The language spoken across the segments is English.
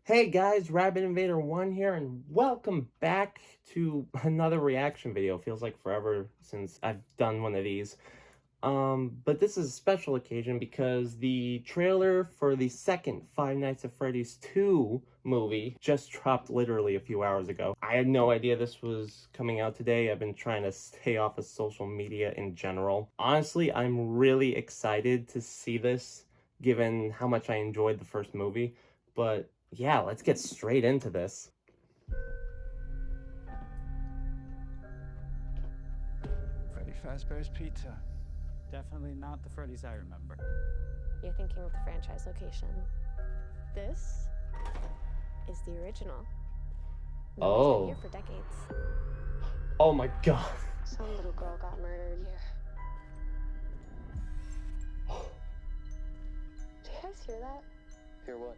Hey guys, Rabbit Invader 1 here, and welcome back to another reaction video. Feels like forever since I've done one of these. But this is a special occasion because the trailer for the second Five Nights at Freddy's 2 movie just dropped literally a few hours ago. I had no idea this was coming out today. I've been trying to stay off of social media in general. Honestly, I'm really excited to see this, given how much I enjoyed the first movie, but yeah, let's get straight into this. Freddy Fazbear's Pizza. Definitely not the Freddy's I remember. You're thinking of the franchise location. This is the original. Oh. Been here for decades. Oh my god. Some little girl got murdered here. Do you guys hear that? Hear what?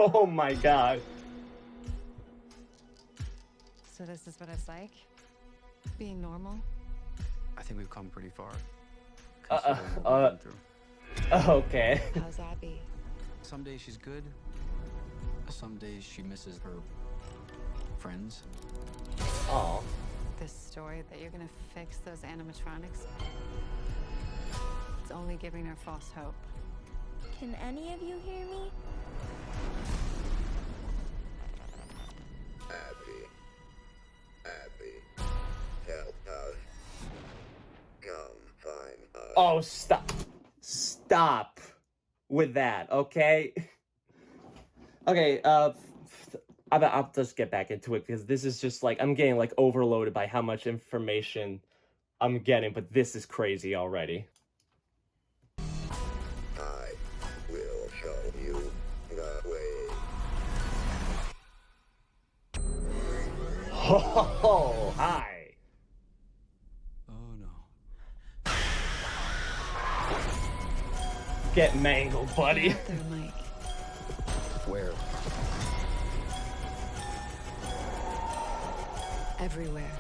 Oh my god. So this is what it's like? Being normal? I think we've come pretty far. Okay. How's Abby? Some days she's good. Some days she misses her friends. Oh. This story that you're gonna fix those animatronics? It's only giving her false hope. Can any of you hear me? Abby, help us. Come find us. Oh, stop with that, okay? Okay, I'll just get back into it because this is just like, I'm getting like overloaded by how much information I'm getting, but this is crazy already. I will show you the way. Oh, hi. Oh no. Get mangled, buddy. Out there, Mike. Where? Everywhere.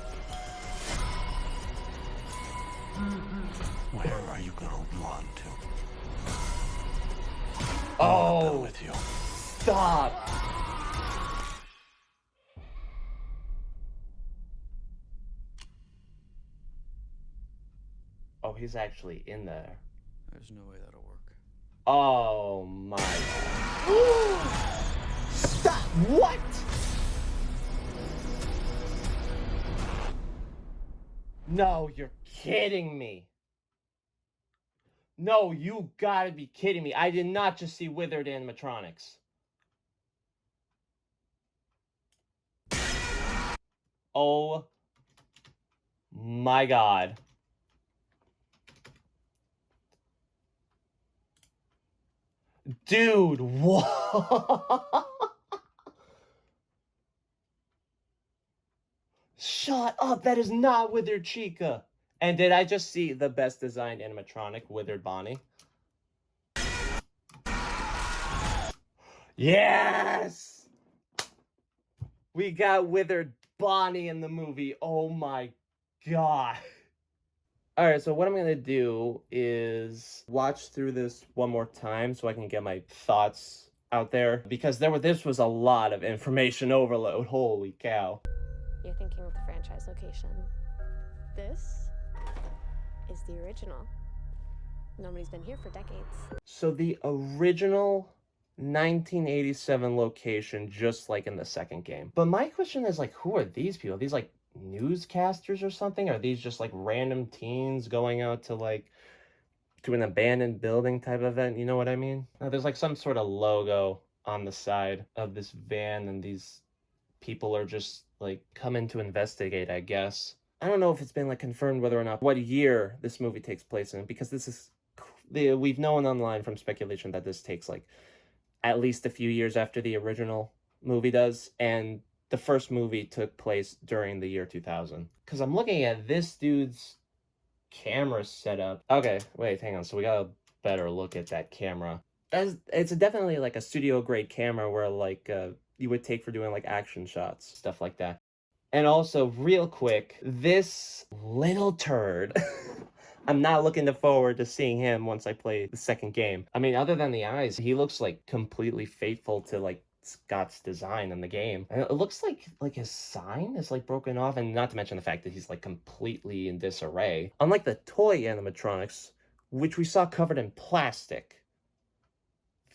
Where are you going to want to? Oh, With you. stop. Oh, he's actually in there. There's no way that'll work. Oh my god. Stop! What? No, you're kidding me. No, you gotta be kidding me. I did not just see Withered Animatronics. Oh my god. Dude, what? Shut up, that is not Withered Chica. And did I just see the best designed animatronic, Withered Bonnie? Yes! We got Withered Bonnie in the movie. Oh my god. Alright, so what I'm going to do is watch through this one more time so I can get my thoughts out there. Because this was a lot of information overload. Holy cow. You're thinking of the franchise location. This is the original. Nobody's been here for decades. So the original 1987 location, just like in the second game. But my question is, like, who are these people? Are these like newscasters or something? Are these just like random teens going out to like to an abandoned building type event? You know what I mean? There's like some sort of logo on the side of this van, and these people are just like coming to investigate, I guess. I don't know if it's been like confirmed whether or not what year this movie takes place in, because this is we've known online from speculation that this takes like at least a few years after the original movie does, and the first movie took place during the year 2000. Because I'm looking at this dude's camera setup. Okay, wait, hang on. So we got a better look at that camera. As it's definitely like a studio grade camera where like you would take for doing like action shots, stuff like that. And also, real quick, this little turd. I'm not looking forward to seeing him once I play the second game. I mean, other than the eyes, he looks like completely faithful to like Scott's design in the game. And it looks like his sign is like broken off, and not to mention the fact that he's like completely in disarray. Unlike the toy animatronics, which we saw covered in plastic.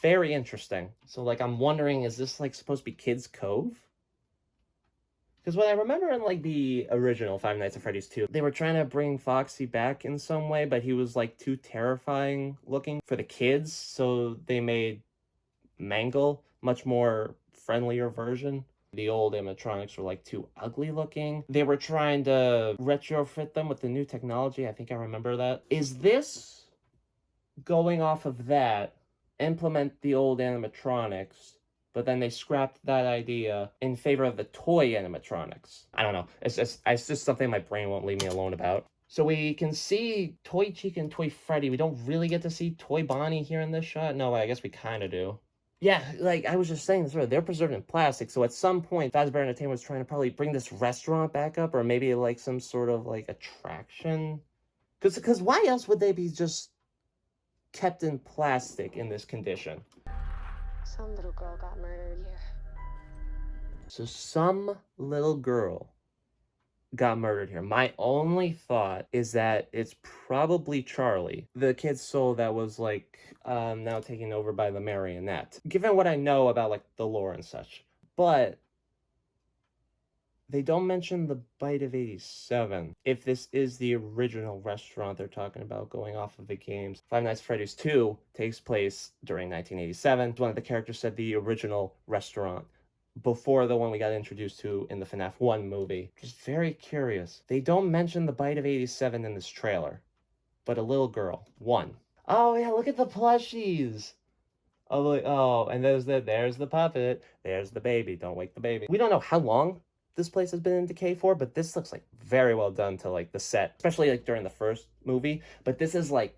Very interesting. So like I'm wondering, is this like supposed to be Kids Cove? Because what I remember in like the original Five Nights at Freddy's 2, they were trying to bring Foxy back in some way, but he was like too terrifying looking for the kids, so they made Mangle much more friendlier version. The old animatronics were like too ugly looking. They were trying to retrofit them with the new technology. I think I remember that. Is this going off of that, implement the old animatronics, but then they scrapped that idea in favor of the toy animatronics? I don't know. It's just something my brain won't leave me alone about. So we can see Toy Chica and Toy Freddy. We don't really get to see Toy Bonnie here in this shot. No, I guess we kind of do. Yeah, like I was just saying this earlier, they're preserved in plastic. So at some point, Fazbear Entertainment was trying to probably bring this restaurant back up, or maybe like some sort of like attraction. Because why else would they be just kept in plastic in this condition? Some little girl got murdered here. So some little girl got murdered here. My only thought is that it's probably Charlie, the kid's soul that was like now taken over by the marionette, given what I know about like the lore and such. But they don't mention the Bite of 87. If this is the original restaurant they're talking about going off of the games. Five Nights at Freddy's 2 takes place during 1987. One of the characters said the original restaurant before the one we got introduced to in the FNAF 1 movie. Just very curious. They don't mention the Bite of 87 in this trailer, but a little girl. One. Oh yeah, look at the plushies. Oh, like, oh, and there's the puppet. There's the baby. Don't wake the baby. We don't know how long this place has been in decay for, but this looks like very well done to like the set, especially like during the first movie. But this is like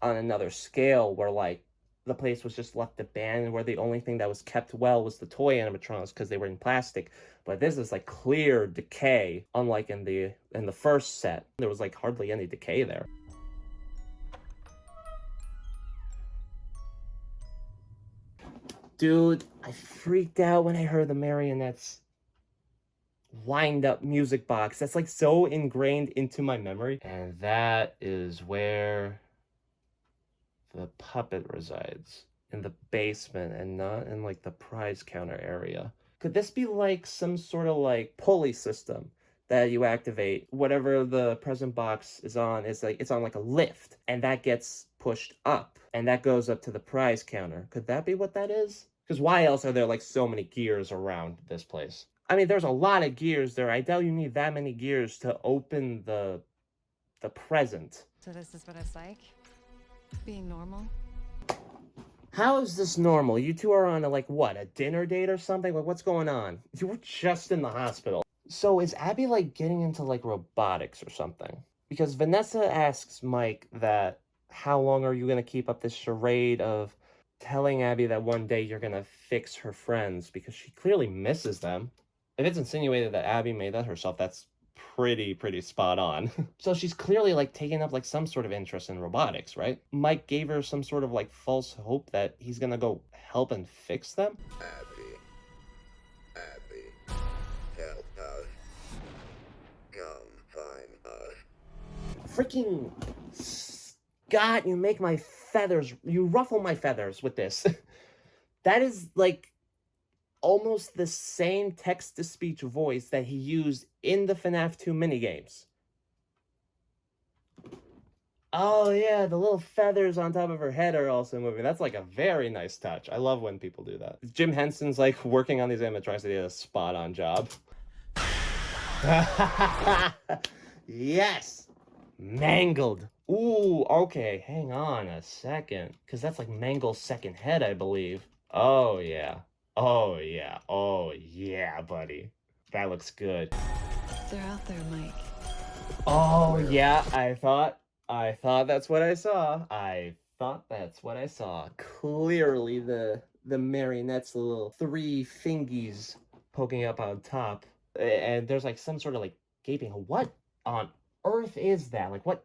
on another scale where like the place was just left abandoned, where the only thing that was kept well was the toy animatronics because they were in plastic. But this is like clear decay, unlike in the first set. There was like hardly any decay there. Dude, I freaked out when I heard the marionettes wind up music box. That's like so ingrained into my memory. And that is where the puppet resides, in the basement and not in like the prize counter area. Could this be like some sort of like pulley system that you activate? Whatever the present box is on, is like it's on like a lift, and that gets pushed up, and that goes up to the prize counter. Could that be what that is? Because why else are there like so many gears around this place? I mean, there's a lot of gears there. I doubt you need that many gears to open the present. So this is what it's like? Being normal? How is this normal? You two are on a, like, what, a dinner date or something? Like, what's going on? You were just in the hospital. So is Abby, like, getting into, like, robotics or something? Because Vanessa asks Mike that, how long are you going to keep up this charade of telling Abby that one day you're going to fix her friends? Because she clearly misses them. If it's insinuated that Abby made that herself, that's pretty spot on. So she's clearly like taking up like some sort of interest in robotics, right? Mike gave her some sort of like false hope that he's gonna go help and fix them. Abby, help us. Come find us. Freaking Scott, you make my feathers, you ruffle my feathers with this. That is like almost the same text-to-speech voice that he used in the FNAF 2 minigames. Oh yeah, the little feathers on top of her head are also moving. That's like a very nice touch. I love when people do that. Jim Henson's like working on these animatronics. He did a spot-on job. Yes! Mangled. Ooh, okay, hang on a second. Because that's like Mangle's second head, I believe. Oh yeah. Oh yeah, oh yeah, buddy. That looks good. They're out there, Mike. Oh yeah, I thought that's what I saw. I thought that's what I saw. Clearly the marionette's little three fingies poking up on top. And there's like some sort of like gaping hole. What on earth is that? Like what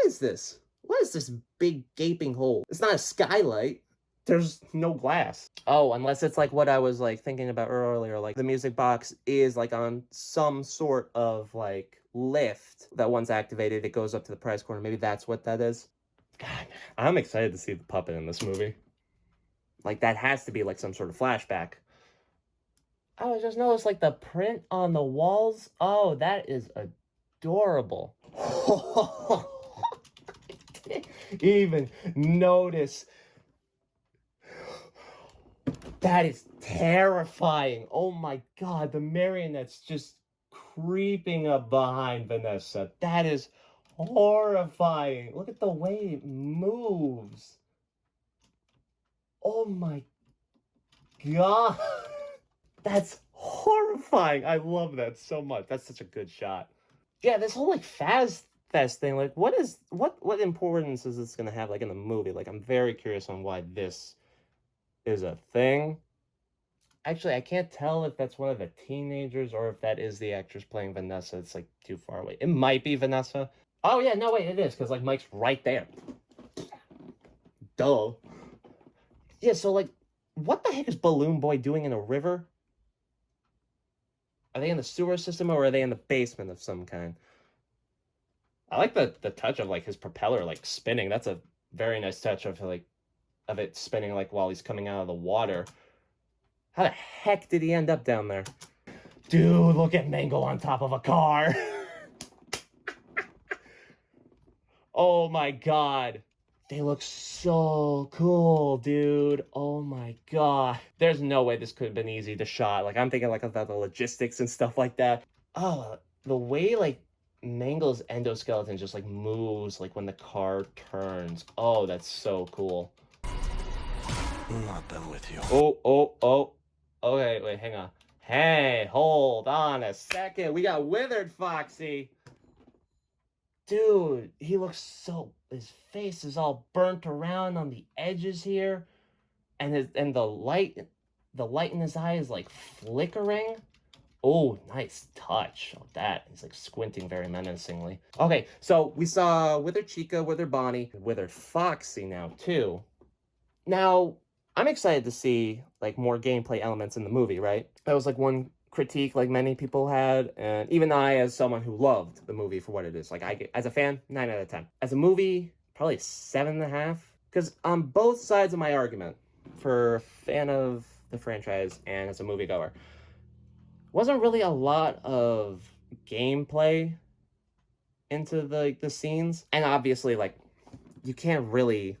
is this? What is this big gaping hole? It's not a skylight. There's no glass. Oh, unless it's like what I was like thinking about earlier, like the music box is like on some sort of like lift that once activated, it goes up to the prize corner. Maybe that's what that is. God, I'm excited to see the puppet in this movie. Like that has to be like some sort of flashback. Oh, I just noticed like the print on the walls. Oh, that is adorable. Even notice. That is terrifying. Oh my God, the marionette's just creeping up behind Vanessa. That is horrifying. Look at the way it moves. Oh my God. That's horrifying. I love that so much. That's such a good shot. Yeah, this whole like Fast thing, like what importance is this gonna have like in the movie? Like I'm very curious on why this is a thing. Actually, I can't tell if that's one of the teenagers or if that is the actress playing Vanessa. It's like too far away. It might be Vanessa. Oh yeah, no wait, it is, because like Mike's right there. Duh. Yeah, so like what the heck is Balloon Boy doing in a river? Are they in the sewer system or are they in the basement of some kind? I like the touch of like his propeller like spinning. That's a very nice touch of like of it spinning like while he's coming out of the water. How the heck did he end up down there? Dude, look at Mango on top of a car. Oh my God. They look so cool, dude. Oh my God. There's no way this could have been easy to shot. Like I'm thinking like about the logistics and stuff like that. Oh, the way like Mango's endoskeleton just like moves like when the car turns. Oh, that's so cool. I'm not done with you. Oh. Okay, wait, hang on. Hey, hold on a second. We got Withered Foxy. Dude, he looks so... His face is all burnt around on the edges here. And the light in his eye is like flickering. Oh, nice touch of that. He's like squinting very menacingly. Okay, so we saw Withered Chica, Withered Bonnie, Withered Foxy now too. Now, I'm excited to see like more gameplay elements in the movie, right? That was like one critique like many people had, and even I, as someone who loved the movie for what it is, like as a fan, 9 out of 10. As a movie, probably 7.5, because on both sides of my argument, for a fan of the franchise and as a moviegoer, wasn't really a lot of gameplay into the scenes, and obviously like you can't really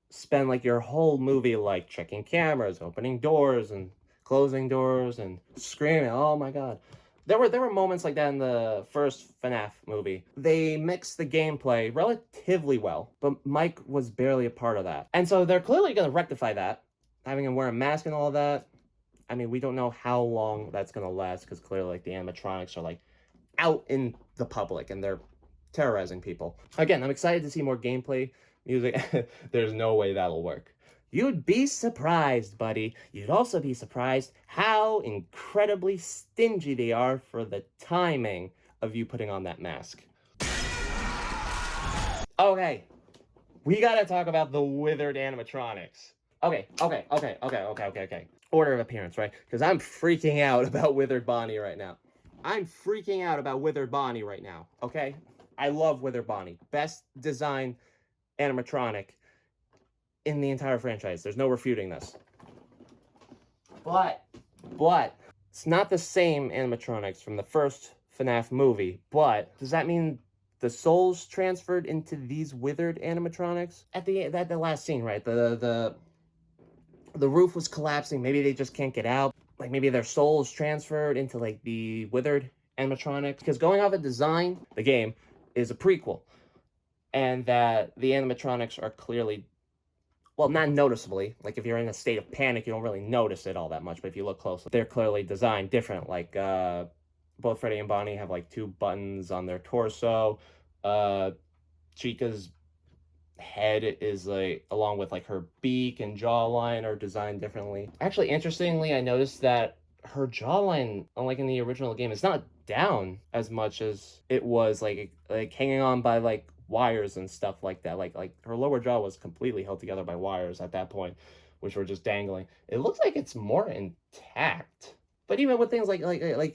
spend like your whole movie like checking cameras, opening doors and closing doors and screaming. Oh my God. There were moments like that in the first FNAF movie. They mixed the gameplay relatively well, but Mike was barely a part of that. And so they're clearly going to rectify that, having him wear a mask and all that. I mean, we don't know how long that's going to last because clearly like the animatronics are like out in the public and they're terrorizing people. Again, I'm excited to see more gameplay. Music, there's no way that'll work. You'd be surprised, buddy. You'd also be surprised how incredibly stingy they are for the timing of you putting on that mask. Okay, we gotta talk about the withered animatronics. Okay. Order of appearance, right? Because I'm freaking out about Withered Bonnie right now. Okay? I love Withered Bonnie. Best design animatronic in the entire franchise. There's no refuting this. But it's not the same animatronics from the first FNAF movie. But does that mean the souls transferred into these withered animatronics? At the last scene, right? The roof was collapsing. Maybe they just can't get out. Like maybe their souls transferred into like the withered animatronics. Because going off of design, the game is a prequel. And that the animatronics are clearly, well, not noticeably. Like if you're in a state of panic, you don't really notice it all that much. But if you look closely, they're clearly designed different. Like both Freddy and Bonnie have like 2 buttons on their torso. Chica's head is like, along with like her beak and jawline are designed differently. Actually, interestingly, I noticed that her jawline, unlike in the original game, is not down as much as it was like hanging on by like wires and stuff like that. Like her lower jaw was completely held together by wires at that point, which were just dangling. It looks like it's more intact. But even with things like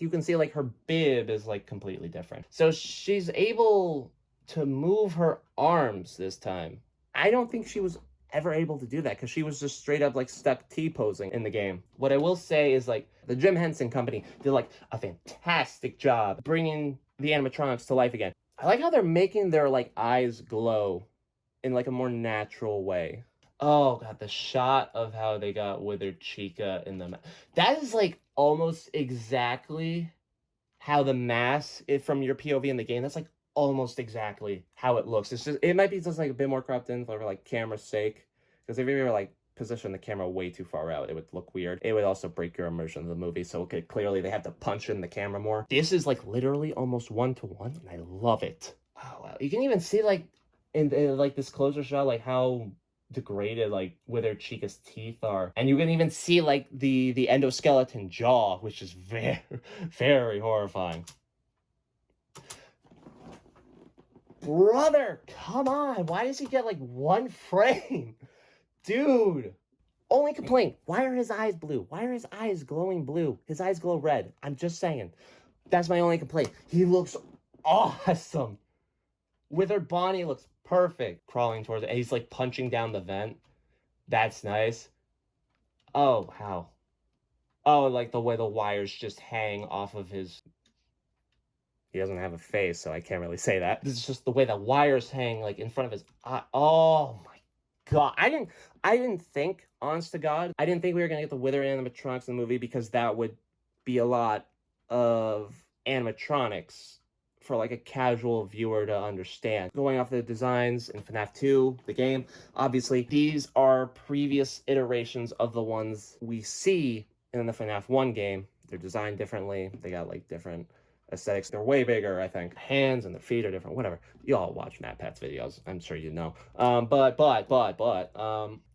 you can see like her bib is like completely different. So she's able to move her arms this time. I don't think she was ever able to do that because she was just straight up like stuck T-posing in the game. What I will say is like the Jim Henson Company did like a fantastic job bringing the animatronics to life again. I like how they're making their like eyes glow in like a more natural way. Oh god, the shot of how they got Withered Chica in the that is like almost exactly how the mask from your POV in the game. That's like almost exactly how it looks. It's just, it might be just like a bit more cropped in for like camera's sake, because if you were like position the camera way too far out, it would look weird. It would also break your immersion of the movie. So okay, clearly they have to punch in the camera more. This is like literally almost 1-to-1, and I love it. Oh wow, you can even see like in like this closer shot like how degraded like Withered Chica's teeth are, and you can even see like the endoskeleton jaw, which is very horrifying. Brother, come on, why does he get like one frame? Dude, only complaint, why are his eyes blue? Why are his eyes glowing blue? His eyes glow red. I'm just saying, that's my only complaint. He looks awesome. Withered Bonnie looks perfect crawling towards it. And he's like punching down the vent. That's nice. Oh, how? Oh, like the way the wires just hang off of his... He doesn't have a face, so I can't really say that. This is just the way the wires hang like in front of his eye. Oh my god. I didn't think, honest to God, I didn't think we were gonna get the Withered animatronics in the movie, because that would be a lot of animatronics for like a casual viewer to understand. Going off the designs in FNAF 2, the game, obviously these are previous iterations of the ones we see in the FNAF 1 game. They're designed differently. They got like different aesthetics. They're way bigger, I think. Hands and their feet are different, whatever. You all watch MatPat's videos, I'm sure you know.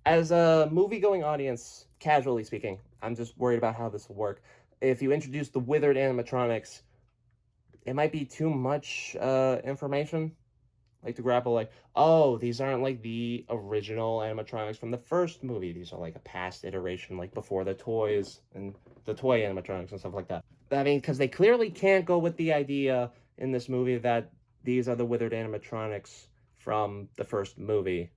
As a movie-going audience, casually speaking, I'm just worried about how this will work. If you introduce the Withered animatronics, it might be too much information, like to grapple, like, oh, these aren't like the original animatronics from the first movie. These are like a past iteration, like before the toys and the toy animatronics and stuff like that. I mean, because they clearly can't go with the idea in this movie that these are the Withered animatronics from the first movie,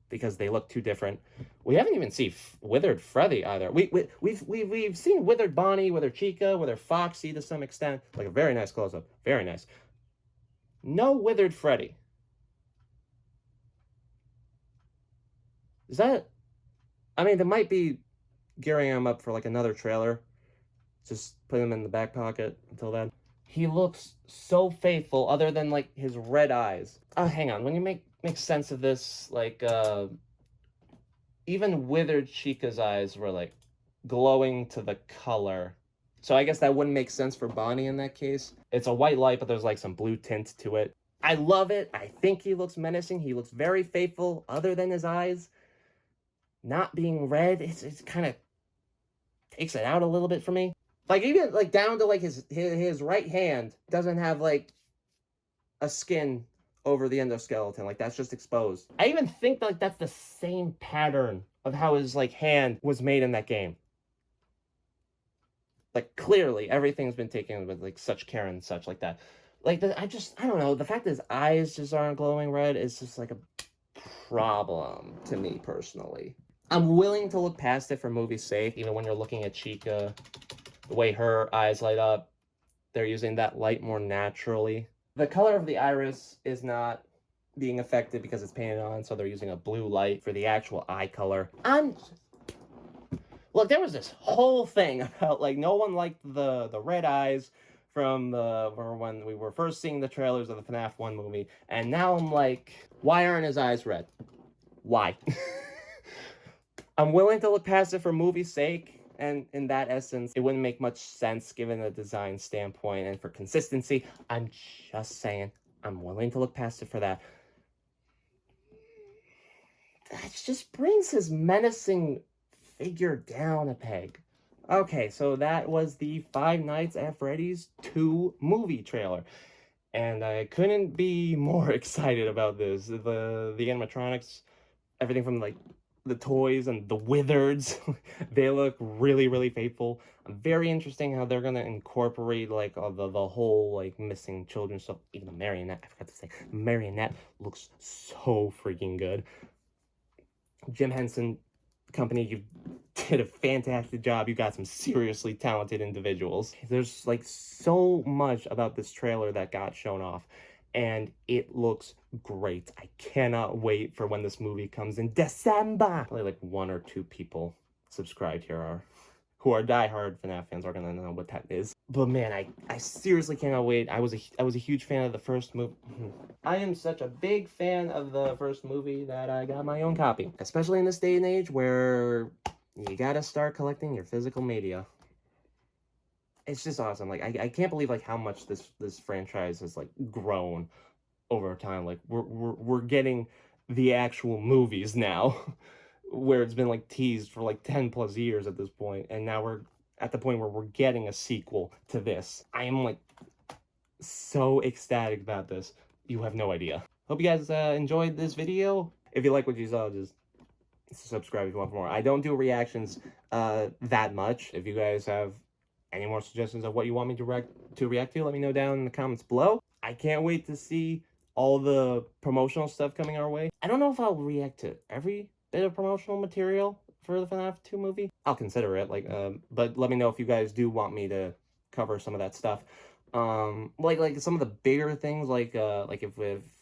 because they look too different. We haven't even seen Withered Freddy either. We've seen Withered Bonnie, Withered Chica, Withered Foxy to some extent. Like a very nice close-up. Very nice. No Withered Freddy. Is that... I mean, they might be gearing him up for like another trailer. Just put him in the back pocket until then. He looks so faithful, other than like his red eyes. Oh, hang on. When you make sense of this, like, even Withered Chica's eyes were like glowing to the color. So I guess that wouldn't make sense for Bonnie in that case. It's a white light, but there's like some blue tint to it. I love it. I think he looks menacing. He looks very faithful, other than his eyes not being red. It's kind of takes it out a little bit for me. Like, even like down to like his right hand doesn't have like a skin over the endoskeleton. Like, that's just exposed. I even think like that's the same pattern of how his like hand was made in that game. Like, clearly everything's been taken with like such care and such like that. Like, I don't know, the fact that his eyes just aren't glowing red is just like a problem to me personally. I'm willing to look past it for movie's sake. Even when you're looking at Chica, the way her eyes light up, they're using that light more naturally. The color of the iris is not being affected because it's painted on, so they're using a blue light for the actual eye color. Look, there was this whole thing about like no one liked the red eyes from when we were first seeing the trailers of the FNAF 1 movie, and now I'm like, why aren't his eyes red? Why? I'm willing to look past it for movie's sake, and in that essence, it wouldn't make much sense given the design standpoint and for consistency. I'm just saying, I'm willing to look past it for that. that just brings his menacing figure down a peg. Okay, so that was the Five Nights at Freddy's 2 movie trailer. And I couldn't be more excited about this. The animatronics, everything from like the toys and the withereds, they look really, really faithful. Very interesting how they're gonna incorporate like the whole like missing children stuff. Even the marionette, I forgot to say, marionette looks so freaking good. Jim Henson Company, you did a fantastic job. You got some seriously talented individuals. There's like so much about this trailer that got shown off, and it looks great. I cannot wait for when this movie comes in December. Probably like 1 or 2 people subscribed here who are diehard FNAF fans are gonna know what that is. But man, I seriously cannot wait. I was a huge fan of the first movie. I am such a big fan of the first movie that I got my own copy. Especially in this day and age where you gotta start collecting your physical media. It's just awesome. Like I can't believe like how much this franchise has like grown over time. Like we're getting the actual movies now. Where it's been like teased for like 10 plus years at this point, and now we're at the point where we're getting a sequel to this. I am like so ecstatic about this. You have no idea. Hope you guys enjoyed this video. If you like what you saw, just subscribe if you want more. I don't do reactions that much. If you guys have any more suggestions of what you want me to react to, let me know down in the comments below. I can't wait to see all the promotional stuff coming our way. I don't know if I'll react to every bit of promotional material for the FNAF 2 movie. I'll consider it, like, but let me know if you guys do want me to cover some of that stuff. Like some of the bigger things, like if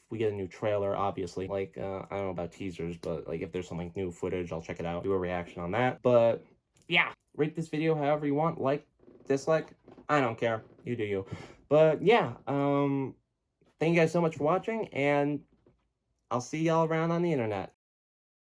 we get a new trailer, obviously, like, I don't know about teasers, but like if there's some like new footage, I'll check it out, do a reaction on that. But yeah, rate this video however you want, like, dislike, I don't care, you do you. But yeah, thank you guys so much for watching, and I'll see y'all around on the internet.